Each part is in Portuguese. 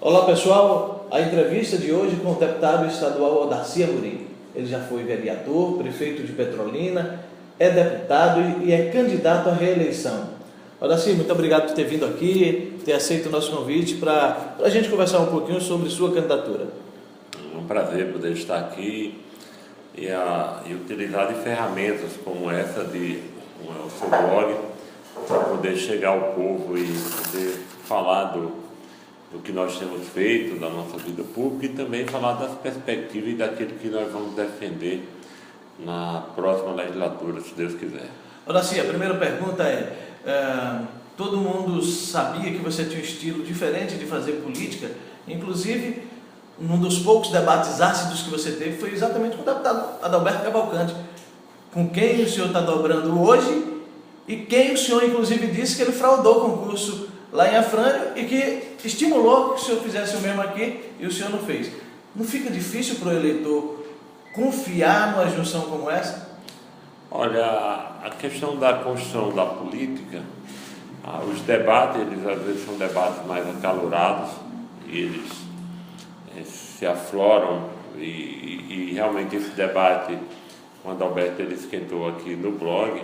Olá pessoal, a entrevista de hoje com o deputado estadual Odaci Amorim. Ele já foi vereador, prefeito de Petrolina, é deputado e é candidato à reeleição. Odaci, muito obrigado por ter vindo aqui, ter aceito o nosso convite para a gente conversar um pouquinho sobre sua candidatura. É um prazer poder estar aqui e utilizar de ferramentas como essa como é o seu blog, para poder chegar ao povo e poder falar do que nós temos feito, da nossa vida pública e também falar das perspectivas e daquilo que nós vamos defender na próxima legislatura, se Deus quiser. Odaci, a primeira pergunta todo mundo sabia que você tinha um estilo diferente de fazer política, inclusive um dos poucos debates ácidos que você teve foi exatamente com o deputado Adalberto Cavalcante, com quem o senhor está dobrando hoje e quem o senhor inclusive disse que ele fraudou o concurso lá em Afrânio e que estimulou que o senhor fizesse o mesmo aqui e o senhor não fez. Não fica difícil para o eleitor confiar numa junção como essa? Olha, a questão da construção da política, os debates, eles às vezes são debates mais acalorados, e eles se afloram e realmente esse debate, com o Adalberto, ele esquentou aqui no blog,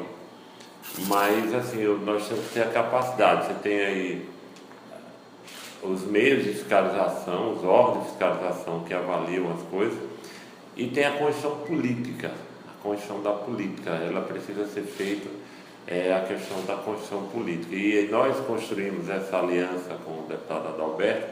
mas assim, nós temos que ter a capacidade, você tem aí os meios de fiscalização, os órgãos de fiscalização que avaliam as coisas, e tem a condição política. A condição da política, ela precisa ser feita, a questão da condição política. E nós construímos essa aliança com o deputado Adalberto,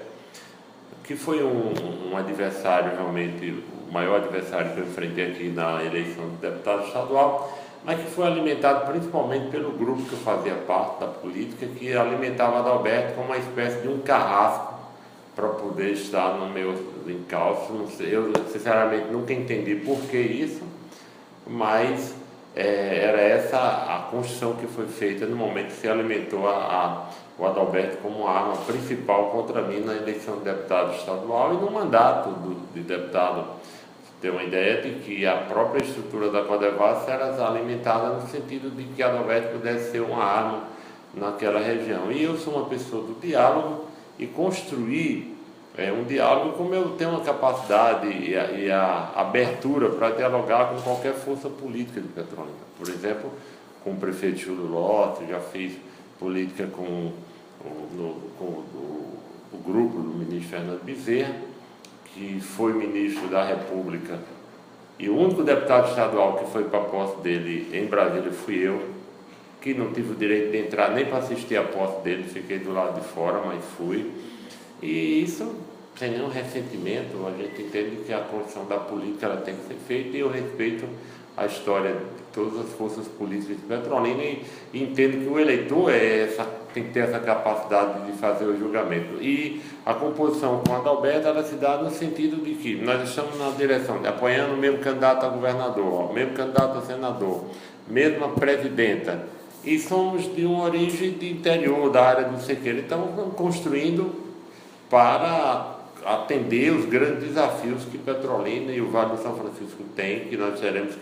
que foi um adversário, realmente, o maior adversário que eu enfrentei aqui na eleição do deputado estadual, mas que foi alimentado principalmente pelo grupo que eu fazia parte da política, que alimentava Adalberto como uma espécie de um carrasco para poder estar no meu encalço. Não sei, eu sinceramente nunca entendi por que isso, mas era essa a construção que foi feita no momento que se alimentou o Adalberto como a arma principal contra mim na eleição de deputado estadual e no mandato de deputado. Ter uma ideia de que a própria estrutura da Codevasf era alimentada no sentido de que Adalberto pudesse ser uma arma naquela região. E eu sou uma pessoa do diálogo e construir um diálogo como eu tenho uma capacidade e a abertura para dialogar com qualquer força política de Petrolina. Por exemplo, com o prefeito Júlio Lotto, já fiz política com o grupo do ministro Fernando Bezerra, que foi ministro da República, e o único deputado estadual que foi para a posse dele em Brasília fui eu, que não tive o direito de entrar nem para assistir a posse dele, fiquei do lado de fora, mas fui. E isso, sem nenhum ressentimento, a gente entende que a construção da política ela tem que ser feita, e eu respeito a história de todas as forças políticas de Petrolina e entendo que o eleitor tem que ter essa capacidade de fazer o julgamento. E a composição com a Adalberto ela se dá no sentido de que nós estamos na direção de apoiando o mesmo candidato a governador, o mesmo candidato a senador, mesma presidenta, e somos de uma origem de interior, da área do Sequeiro. Então, estamos construindo para atender os grandes desafios que Petrolina e o Vale do São Francisco têm, que nós teremos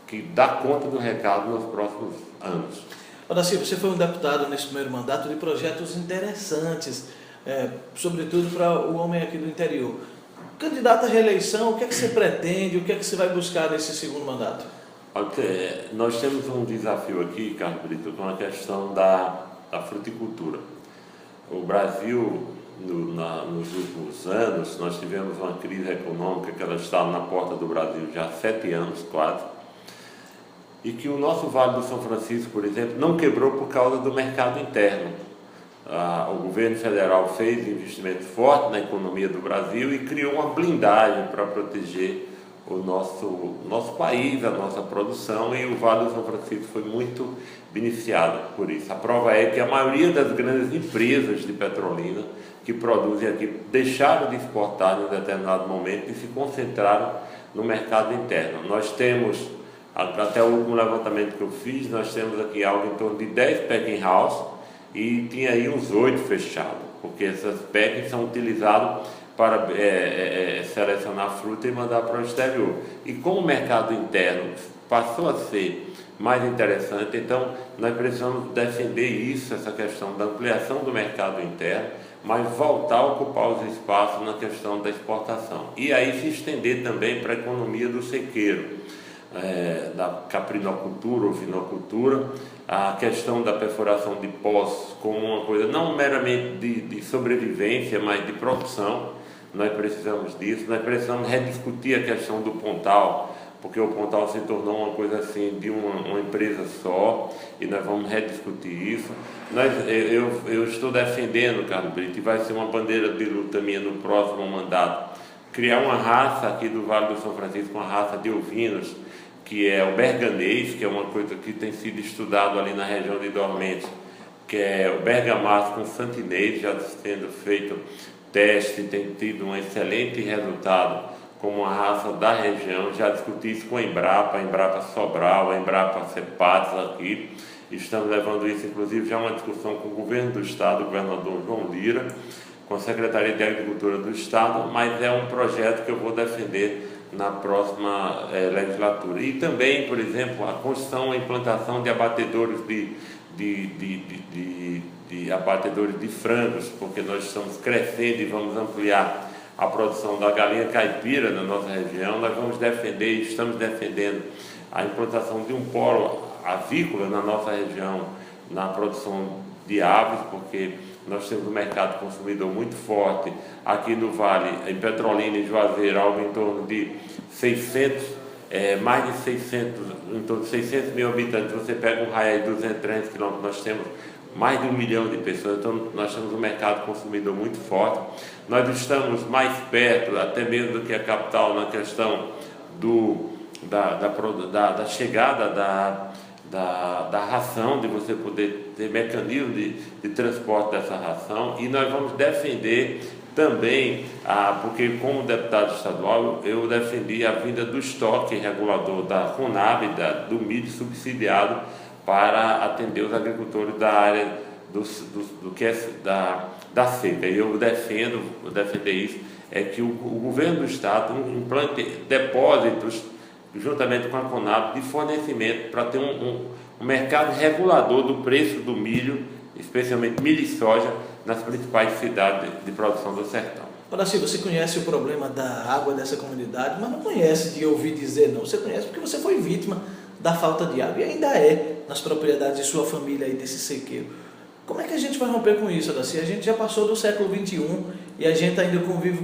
que dar conta do recado nos próximos anos. Odaci, você foi um deputado nesse primeiro mandato de projetos interessantes, sobretudo para o homem aqui do interior. Candidato à reeleição, o que é que você pretende, o que é que você vai buscar nesse segundo mandato? Nós temos um desafio aqui, Carlos Brito, com a questão da fruticultura. O Brasil, nos últimos anos, nós tivemos uma crise econômica que ela está na porta do Brasil já há 7 anos quase, e que o nosso Vale do São Francisco, por exemplo, não quebrou por causa do mercado interno. O governo federal fez investimento forte na economia do Brasil e criou uma blindagem para proteger o nosso país, a nossa produção, e o Vale do São Francisco foi muito beneficiado por isso. A prova é que a maioria das grandes empresas de Petrolina que produzem aqui deixaram de exportar em um determinado momento e se concentraram no mercado interno. Nós temos, até o último levantamento que eu fiz, nós temos aqui algo em torno de 10 packing house e tinha aí uns 8 fechados, porque essas packing são utilizadas para selecionar fruta e mandar para o exterior. E como o mercado interno passou a ser mais interessante, então nós precisamos defender isso, essa questão da ampliação do mercado interno, mas voltar a ocupar os espaços na questão da exportação. E aí se estender também para a economia do sequeiro, da caprinocultura ou vinocultura, a questão da perfuração de poços como uma coisa não meramente de sobrevivência, mas de produção. Nós precisamos disso, nós precisamos rediscutir a questão do Pontal, porque o Pontal se tornou uma coisa assim de uma empresa só, e nós vamos rediscutir isso. Eu estou defendendo, Carlos Brito, e vai ser uma bandeira de luta minha no próximo mandato, criar uma raça aqui do Vale do São Francisco, uma raça de ovinos, que é o berganês, que é uma coisa que tem sido estudado ali na região de Dormentes, que é o bergamasco com santinês, já sendo feito teste, tem tido um excelente resultado como uma raça da região. Já discuti isso com a Embrapa Sobral, a Embrapa Cepates aqui. Estamos levando isso, inclusive, já uma discussão com o governo do estado, o governador João Lira, com a Secretaria de Agricultura do estado, mas é um projeto que eu vou defender na próxima legislatura. E também, por exemplo, a construção e implantação de abatedores de abatedores de frangos, porque nós estamos crescendo e vamos ampliar a produção da galinha caipira na nossa região. Nós vamos defender, estamos defendendo a implantação de um polo avícola na nossa região, na produção de aves, porque nós temos um mercado consumidor muito forte aqui no Vale, em Petrolina e Juazeiro, algo em torno de 600, mais de 600, em torno de 600 mil habitantes. Você pega um raio de 200, 300 quilômetros, nós temos mais de 1 milhão de pessoas, então nós temos um mercado consumidor muito forte. Nós estamos mais perto, até mesmo do que a capital, na questão da chegada da ração, de você poder ter mecanismo de transporte dessa ração. E nós vamos defender também, porque como deputado estadual, eu defendi a vinda do estoque regulador da FUNAB, do milho subsidiado, para atender os agricultores da área da seca. E eu vou defender isso, é que o governo do estado implante depósitos juntamente com a Conab de fornecimento para ter um mercado regulador do preço do milho, especialmente milho e soja, nas principais cidades de produção do sertão. Horácio, você conhece o problema da água dessa comunidade, mas não conhece de ouvir dizer não. Você conhece porque você foi vítima da falta de água e ainda é nas propriedades de sua família aí desse sequeiro. Como é que a gente vai romper com isso, Horácio? A gente já passou do século XXI e a gente ainda convive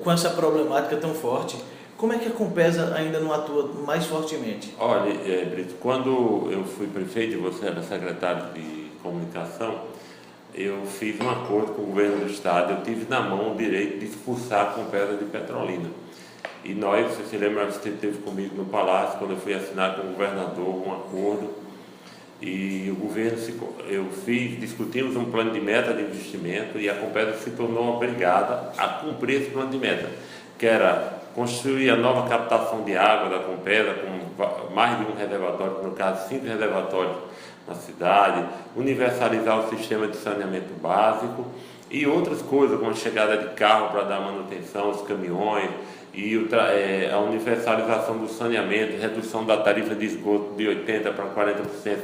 com essa problemática tão forte. Como é que a Compesa ainda não atua mais fortemente? Olha, Brito, quando eu fui prefeito e você era secretário de comunicação, eu fiz um acordo com o governo do estado. Eu tive na mão o direito de expulsar a Compesa de Petrolina. E nós, você se lembra, você esteve comigo no Palácio, quando eu fui assinar com o governador um acordo. E o governo, discutimos um plano de meta de investimento e a Compesa se tornou obrigada a cumprir esse plano de meta, que era construir a nova captação de água da Compesa, com mais de um reservatório, no caso 5 reservatórios na cidade, universalizar o sistema de saneamento básico e outras coisas, como a chegada de carro para dar manutenção, os caminhões, e a universalização do saneamento, redução da tarifa de esgoto de 80% para 40%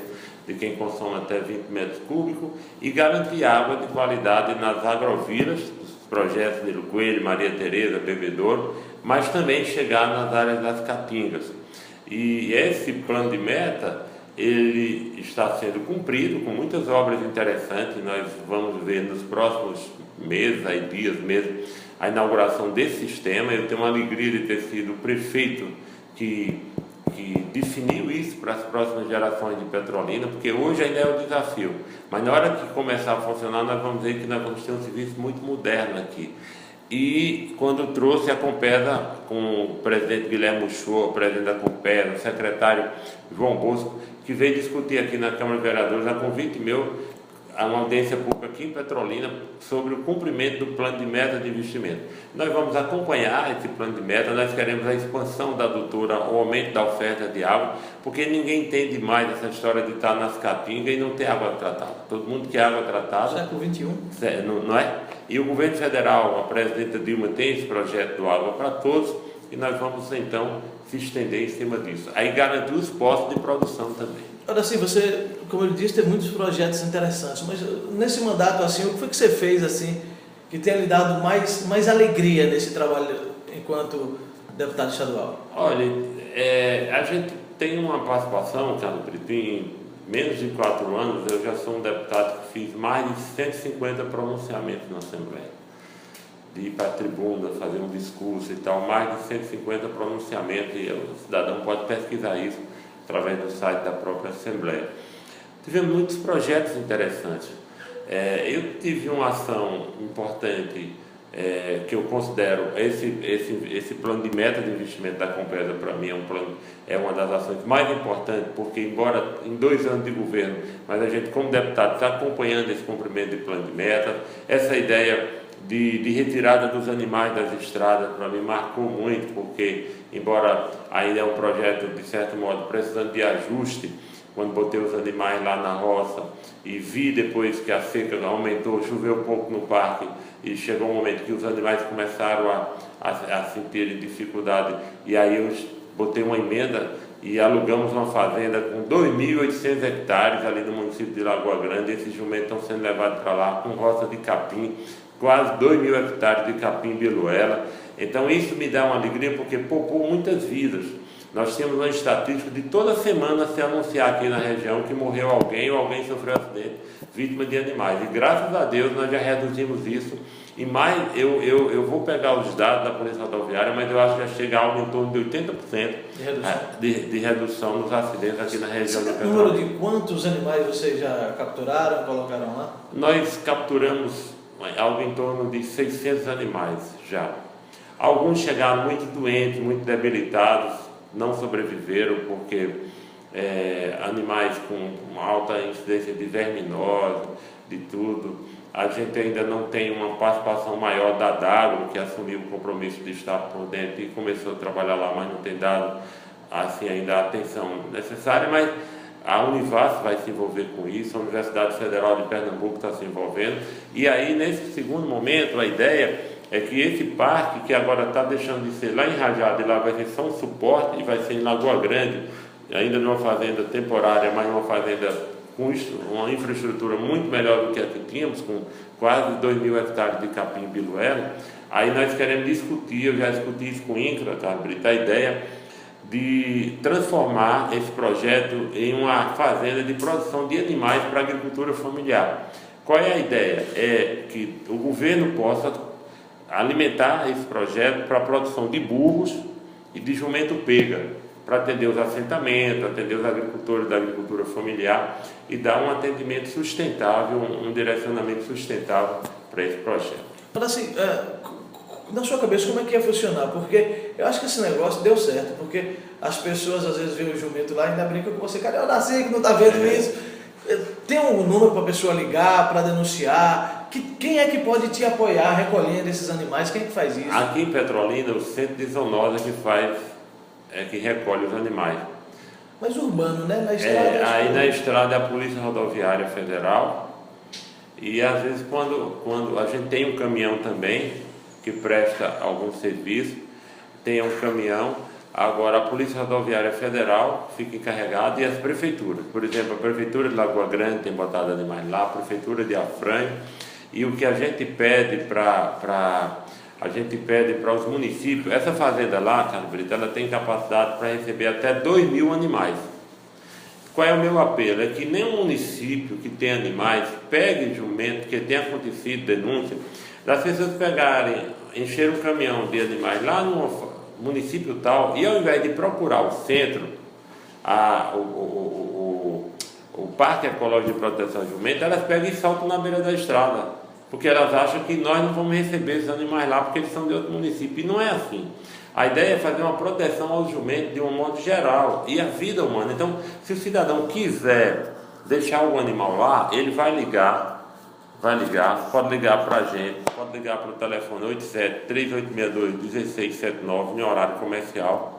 de quem consome até 20 metros cúbicos, e garantir água de qualidade nas agrovilas, os projetos de Coelho, Maria Tereza, Bebedouro, mas também chegar nas áreas das caatingas. E esse plano de meta, ele está sendo cumprido com muitas obras interessantes. Nós vamos ver nos próximos meses, dias mesmo, a inauguração desse sistema. Eu tenho uma alegria de ter sido o prefeito que definiu isso para as próximas gerações de Petrolina, porque hoje ainda é o desafio, mas na hora que começar a funcionar, nós vamos ver que nós vamos ter um serviço muito moderno aqui. E quando trouxe a Compesa, com o presidente Guilherme Uchoa, o presidente da Compesa, o secretário João Bosco, que veio discutir aqui na Câmara de Vereadores, a convite meu, a uma audiência pública aqui em Petrolina sobre o cumprimento do plano de meta de investimento. Nós vamos acompanhar esse plano de meta, nós queremos a expansão da adutora, o aumento da oferta de água, porque ninguém entende mais essa história de estar nas caatingas e não ter água tratada. Todo mundo quer água tratada. Século XXI. Não é? E o governo federal, a presidenta Dilma, tem esse projeto do Água para Todos, e nós vamos então se estender em cima disso. Aí garantir os postos de produção também. Ora, assim, você como eu disse, teve muitos projetos interessantes, mas nesse mandato, assim, o que foi que você fez, assim, que tenha lhe dado mais alegria nesse trabalho enquanto deputado estadual? Olha, a gente tem uma participação, Carlos Brito, em menos de 4 anos, eu já sou um deputado que fiz mais de 150 pronunciamentos na Assembleia. De ir para a tribuna, fazer um discurso e tal, mais de 150 pronunciamentos, e o cidadão pode pesquisar isso através do site da própria Assembleia. Tivemos muitos projetos interessantes. Eu tive uma ação importante, que eu considero esse plano de meta de investimento da Compesa, para mim é uma das ações mais importantes, porque embora em 2 anos de governo, mas a gente como deputado está acompanhando esse cumprimento de plano de meta. Essa ideia de retirada dos animais das estradas, para mim marcou muito, porque embora ainda é um projeto de certo modo precisando de ajuste, quando botei os animais lá na roça e vi depois que a seca aumentou, choveu um pouco no parque e chegou um momento que os animais começaram a sentir dificuldade, e aí eu botei uma emenda e alugamos uma fazenda com 2.800 hectares ali no município de Lagoa Grande. Esses jumentos estão sendo levados para lá com roça de capim, quase 2.000 hectares de capim biluela. Então isso me dá uma alegria, porque poupou muitas vidas. Nós temos uma estatística de toda semana se anunciar aqui na região que morreu alguém ou alguém sofreu acidente, vítima de animais. E graças a Deus nós já reduzimos isso. E mais, eu vou pegar os dados da Polícia Rodoviária, mas eu acho que já chega algo em torno de 80% de redução nos acidentes aqui na região de Petrolina. Número de quantos animais vocês já capturaram, colocaram lá? Nós capturamos algo em torno de 600 animais já. Alguns chegaram muito doentes, muito debilitados, não sobreviveram porque animais com uma alta incidência de verminose, de tudo. A gente ainda não tem uma participação maior da Dagro, que assumiu o compromisso de estar por dentro e começou a trabalhar lá, mas não tem dado assim ainda a atenção necessária. Mas a Univasf vai se envolver com isso, a Universidade Federal de Pernambuco está se envolvendo. E aí, nesse segundo momento, a ideia é que esse parque, que agora está deixando de ser lá em Rajada, e lá vai ser só um suporte, e vai ser em Lagoa Grande, ainda numa fazenda temporária, mas uma fazenda com uma infraestrutura muito melhor do que a que tínhamos, com quase 2.000 hectares de capim biluela. Aí nós queremos discutir, eu já discuti isso com o INCRA, Carlos Brito, a ideia de transformar esse projeto em uma fazenda de produção de animais para a agricultura familiar. Qual é a ideia? É que o governo possa alimentar esse projeto para a produção de burros e de jumento pega, para atender os assentamentos, atender os agricultores da agricultura familiar e dar um atendimento sustentável, um direcionamento sustentável para esse projeto. Mas assim, na sua cabeça, como é que ia funcionar? Porque eu acho que esse negócio deu certo, porque as pessoas às vezes veem o jumento lá e ainda brincam com você, cara, eu nasci que não está vendo isso. Tem um número para a pessoa ligar, para denunciar? Quem é que pode te apoiar recolhendo esses animais? Quem é que faz isso? Aqui em Petrolina, o Centro de Zoonose que recolhe os animais. Mas urbano, né? Na estrada. Aí na estrada é a Polícia Rodoviária Federal, e às vezes quando a gente tem um caminhão também que presta algum serviço, tem um caminhão. Agora a Polícia Rodoviária Federal fica encarregada, e as prefeituras, por exemplo, a Prefeitura de Lagoa Grande tem botado animais lá, a Prefeitura de Afrânio, e o que a gente pede para os municípios, essa fazenda lá, Carlos Brito, ela tem capacidade para receber até 2.000 animais. Qual é o meu apelo? É que nenhum município que tem animais pegue jumento, porque tem acontecido denúncia das pessoas pegarem, encher um caminhão de animais lá no município tal, e ao invés de procurar o centro, o Parque Ecológico de Proteção ao Jumento, elas pegam e saltam na beira da estrada, porque elas acham que nós não vamos receber esses animais lá porque eles são de outro município, e não é assim. A ideia é fazer uma proteção aos jumentos de um modo geral, e a vida humana. Então, se o cidadão quiser deixar algum animal lá, ele vai ligar, pode ligar para a gente, pode ligar para o telefone 87-3862-1679, em horário comercial,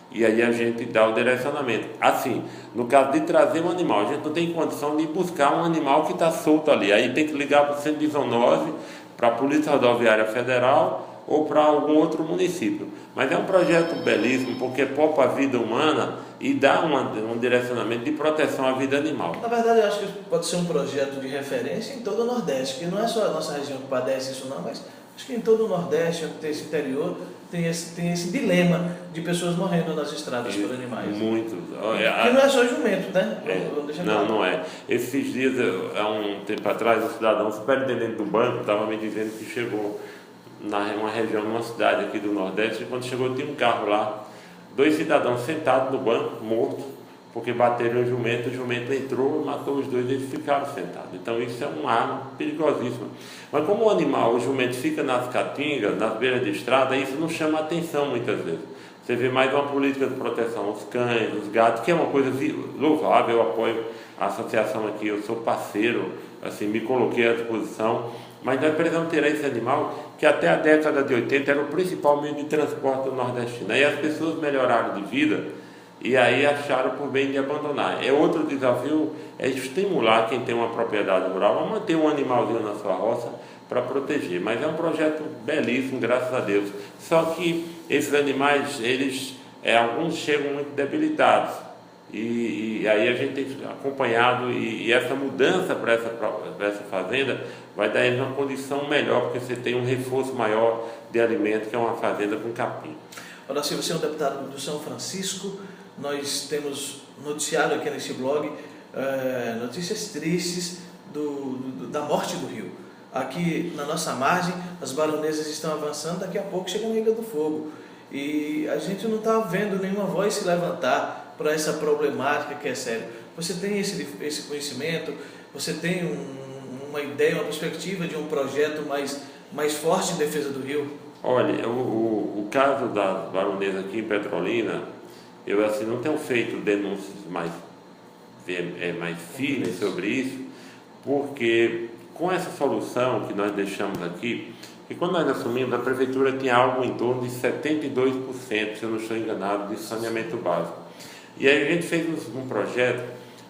e aí a gente dá o direcionamento. Assim, no caso de trazer um animal, a gente não tem condição de buscar um animal que está solto ali, aí tem que ligar para o Centro de Zoonose, para a Polícia Rodoviária Federal ou para algum outro município. Mas é um projeto belíssimo, porque poupa a vida humana e dá um direcionamento de proteção à vida animal. Na verdade, eu acho que pode ser um projeto de referência em todo o Nordeste, que não é só a nossa região que padece isso não, mas acho que em todo o Nordeste, esse interior, tem esse dilema de pessoas morrendo nas estradas por animais. Muito. Que não é só jumento, né? Não é. Esses dias, há um tempo atrás, um cidadão superintendente do banco estava me dizendo que chegou numa região, numa cidade aqui do Nordeste, e quando chegou tinha um carro lá, 2 cidadãos sentados no banco, mortos, porque bateram o jumento entrou, matou os 2 e eles ficaram sentados. Então isso é uma arma perigosíssima. Mas como o animal, o jumento fica nas caatingas, nas beiras de estrada, isso não chama atenção muitas vezes. Você vê mais uma política de proteção aos cães, aos gatos, que é uma coisa louvável. Eu apoio a associação aqui, eu sou parceiro, assim, me coloquei à disposição. Mas nós precisamos ter esse animal que até a década de 80 era o principal meio de transporte do nordestino. Aí as pessoas melhoraram de vida e aí acharam por bem de abandonar. Outro desafio é estimular quem tem uma propriedade rural a manter um animalzinho na sua roça para proteger. Mas é um projeto belíssimo, graças a Deus. Só que esses animais, alguns chegam muito debilitados. E aí a gente tem acompanhado e essa mudança para essa fazenda vai dar eles uma condição melhor, porque você tem um reforço maior de alimento, que é uma fazenda com capim. Horácio, você é um deputado do São Francisco. Nós temos noticiado aqui nesse blog notícias tristes da morte do rio. Aqui na nossa margem, as baronesas estão avançando, daqui a pouco chega na Ilha do Fogo. E a gente não está vendo nenhuma voz se levantar para essa problemática que é séria. Você tem esse conhecimento, você tem uma ideia, uma perspectiva de um projeto mais forte em defesa do rio? Olha, o caso das baronesas aqui em Petrolina, eu assim não tenho feito denúncias mais firmes sobre isso, porque com essa solução que nós deixamos aqui, e quando nós assumimos, a prefeitura tinha algo em torno de 72%, se eu não estou enganado, de saneamento básico. E aí a gente fez um projeto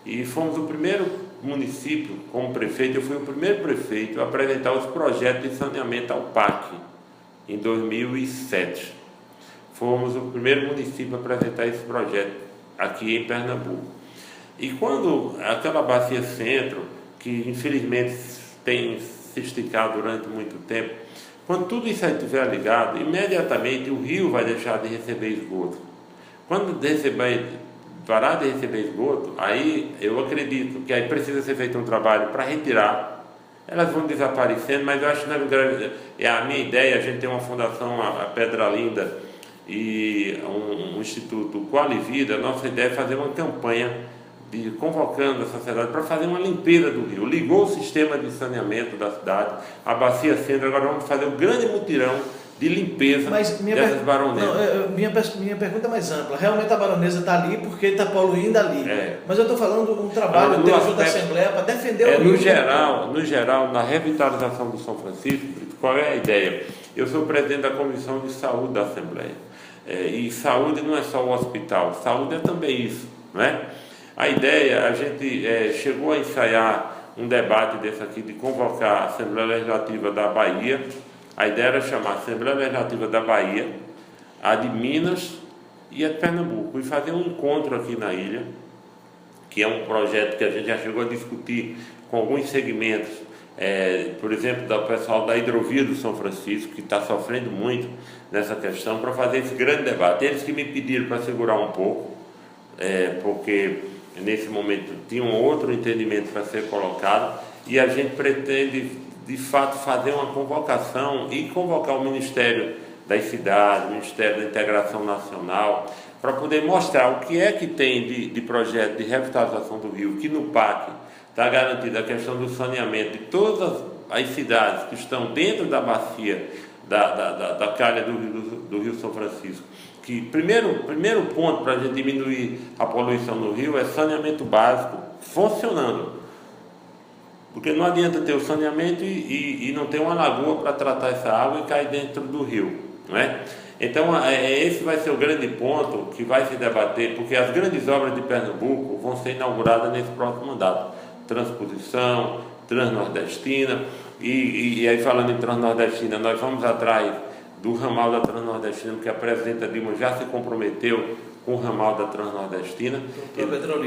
e fomos o primeiro município, como prefeito, eu fui o primeiro prefeito a apresentar os projetos de saneamento ao PAC, em 2007. Fomos o primeiro município a apresentar esse projeto aqui em Pernambuco. E quando aquela bacia centro, que infelizmente tem se esticado durante muito tempo, quando tudo isso aí estiver ligado, imediatamente o rio vai deixar de receber esgoto. Quando parar de receber esgoto, aí eu acredito que aí precisa ser feito um trabalho para retirar. Elas vão desaparecendo, mas eu acho que a minha ideia, a gente tem uma fundação, a Pedra Linda, e um instituto Qualivida. A nossa ideia é fazer uma campanha convocando a sociedade para fazer uma limpeza do rio. Ligou o sistema de saneamento da cidade, a bacia centro, agora vamos fazer um grande mutirão de limpeza dessas baronesas. Minha pergunta é mais ampla. Realmente a baronesa está ali porque está poluindo ali. Mas eu estou falando de um trabalho junto da Assembleia para defender o rio. No geral, na revitalização do São Francisco, qual é a ideia? Eu sou presidente da Comissão de Saúde da Assembleia. E saúde não é só o hospital, saúde é também isso, não é? A ideia, a gente chegou a ensaiar um debate desse aqui, de convocar a Assembleia Legislativa da Bahia. A ideia era chamar a Assembleia Legislativa da Bahia, a de Minas e a de Pernambuco, e fazer um encontro aqui na ilha, que é um projeto que a gente já chegou a discutir com alguns segmentos, por exemplo, do pessoal da hidrovia do São Francisco, que está sofrendo muito nessa questão, para fazer esse grande debate. Eles que me pediram para segurar um pouco, porque nesse momento tinha um outro entendimento para ser colocado, e a gente pretende de fato fazer uma convocação e convocar o Ministério das Cidades, o Ministério da Integração Nacional, para poder mostrar o que é que tem de projeto de revitalização do rio, que no PAC está garantida a questão do saneamento de todas as cidades que estão dentro da bacia da calha do Rio São Francisco. Que primeiro ponto para a gente diminuir a poluição no rio é saneamento básico funcionando. Porque não adianta ter o saneamento e não ter uma lagoa para tratar essa água e cair dentro do rio, não é? Então, esse vai ser o grande ponto que vai se debater, porque as grandes obras de Pernambuco vão ser inauguradas nesse próximo mandato. Transposição, Transnordestina, e aí falando em Transnordestina, nós vamos atrás do ramal da Transnordestina, porque a presidenta Dilma já se comprometeu com o ramal da Transnordestina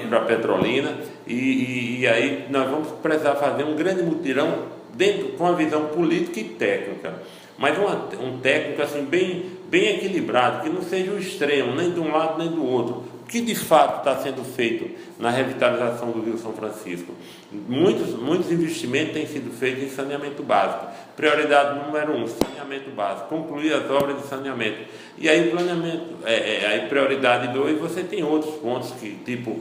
para Petrolina, e aí nós vamos precisar fazer um grande mutirão com a visão política e técnica, mas um técnico assim bem equilibrado, que não seja o extremo, nem de um lado nem do outro. O que de fato está sendo feito na revitalização do Rio São Francisco? Muitos investimentos têm sido feitos em saneamento básico. Prioridade número 1, saneamento básico, concluir as obras de saneamento. E aí aí prioridade 2, você tem outros pontos, tipo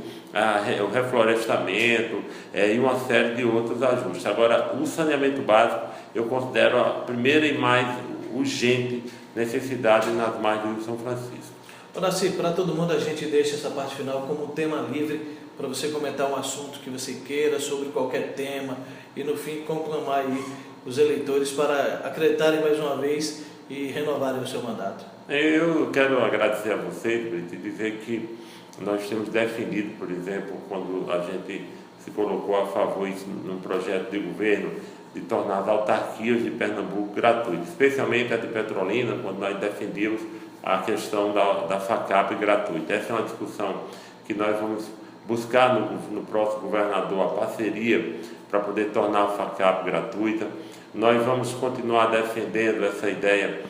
o reflorestamento e uma série de outros ajustes. Agora, o saneamento básico eu considero a primeira e mais urgente necessidade nas margens do Rio São Francisco. Horácio, para todo mundo a gente deixa essa parte final como tema livre para você comentar um assunto que você queira sobre qualquer tema e no fim conclamar aí os eleitores para acreditarem mais uma vez e renovarem o seu mandato. Eu quero agradecer a você, Brito, e dizer que nós temos defendido, por exemplo, quando a gente se colocou a favor num projeto de governo de tornar as autarquias de Pernambuco gratuitas, especialmente a de Petrolina, quando nós defendíamos a questão da FACAP gratuita. Essa é uma discussão que nós vamos buscar no próximo governador a parceria para poder tornar a FACAP gratuita. Nós vamos continuar defendendo essa ideia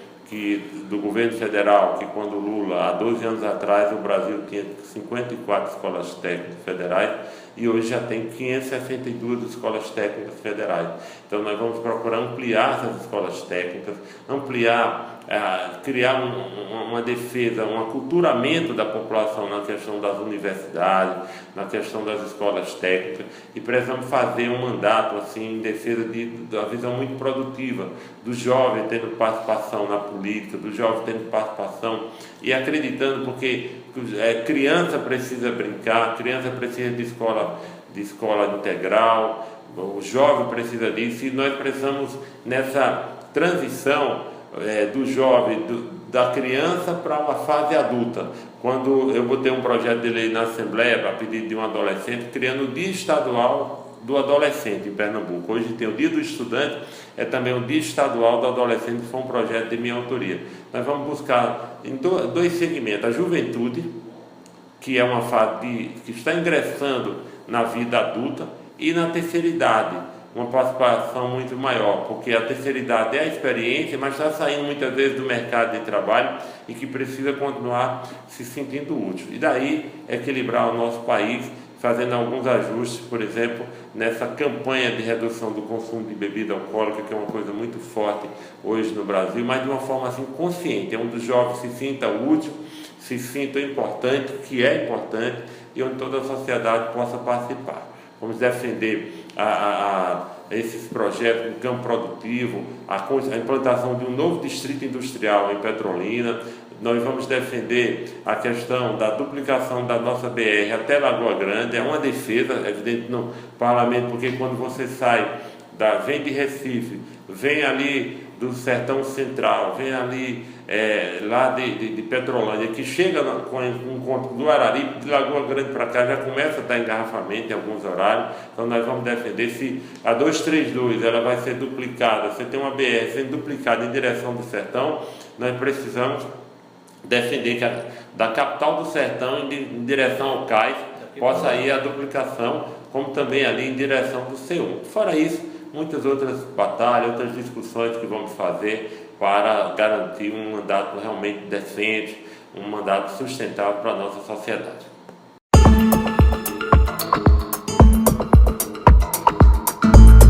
do governo federal, que quando Lula, há 12 anos atrás, o Brasil tinha 54 escolas técnicas federais e hoje já tem 562 escolas técnicas federais. Então nós vamos procurar ampliar essas escolas técnicas, criar uma defesa, um aculturamento da população na questão das universidades, na questão das escolas técnicas, e precisamos fazer um mandato assim, em defesa da visão muito produtiva, do jovem tendo participação na política, do jovem tendo participação e acreditando, porque criança precisa brincar, criança precisa de escola integral, o jovem precisa disso, e nós precisamos nessa transição do jovem, da criança para uma fase adulta. Quando eu botei um projeto de lei na Assembleia para pedido de um adolescente, criando o Dia Estadual do Adolescente em Pernambuco. Hoje tem o Dia do Estudante, também o Dia Estadual do Adolescente, que foi um projeto de minha autoria. Nós vamos buscar em dois segmentos: a juventude, que é uma fase que está ingressando na vida adulta, e na terceira idade, uma participação muito maior, porque a terceira idade é a experiência, mas está saindo muitas vezes do mercado de trabalho e que precisa continuar se sentindo útil. E daí equilibrar o nosso país, fazendo alguns ajustes, por exemplo, nessa campanha de redução do consumo de bebida alcoólica, que é uma coisa muito forte hoje no Brasil, mas de uma forma assim consciente, onde os jovens se sintam útil, se sintam importante, que é importante, e onde toda a sociedade possa participar. Vamos defender esses projetos no campo produtivo, a implantação de um novo distrito industrial em Petrolina. Nós vamos defender a questão da duplicação da nossa BR até Lagoa Grande. É uma defesa, evidente, no parlamento, porque quando você vem de Recife, vem ali do Sertão Central, vem ali lá de Petrolândia, que chega com o encontro do Araripe, de Lagoa Grande para cá, já começa a dar engarrafamento em alguns horários. Então nós vamos defender, se a 232 ela vai ser duplicada, você tem uma BR sendo duplicada em direção do Sertão, nós precisamos defender que da capital do Sertão em direção ao cais possa ir a duplicação, como também ali em direção do C1. Fora isso, muitas outras batalhas, outras discussões que vamos fazer para garantir um mandato realmente decente, um mandato sustentável para a nossa sociedade.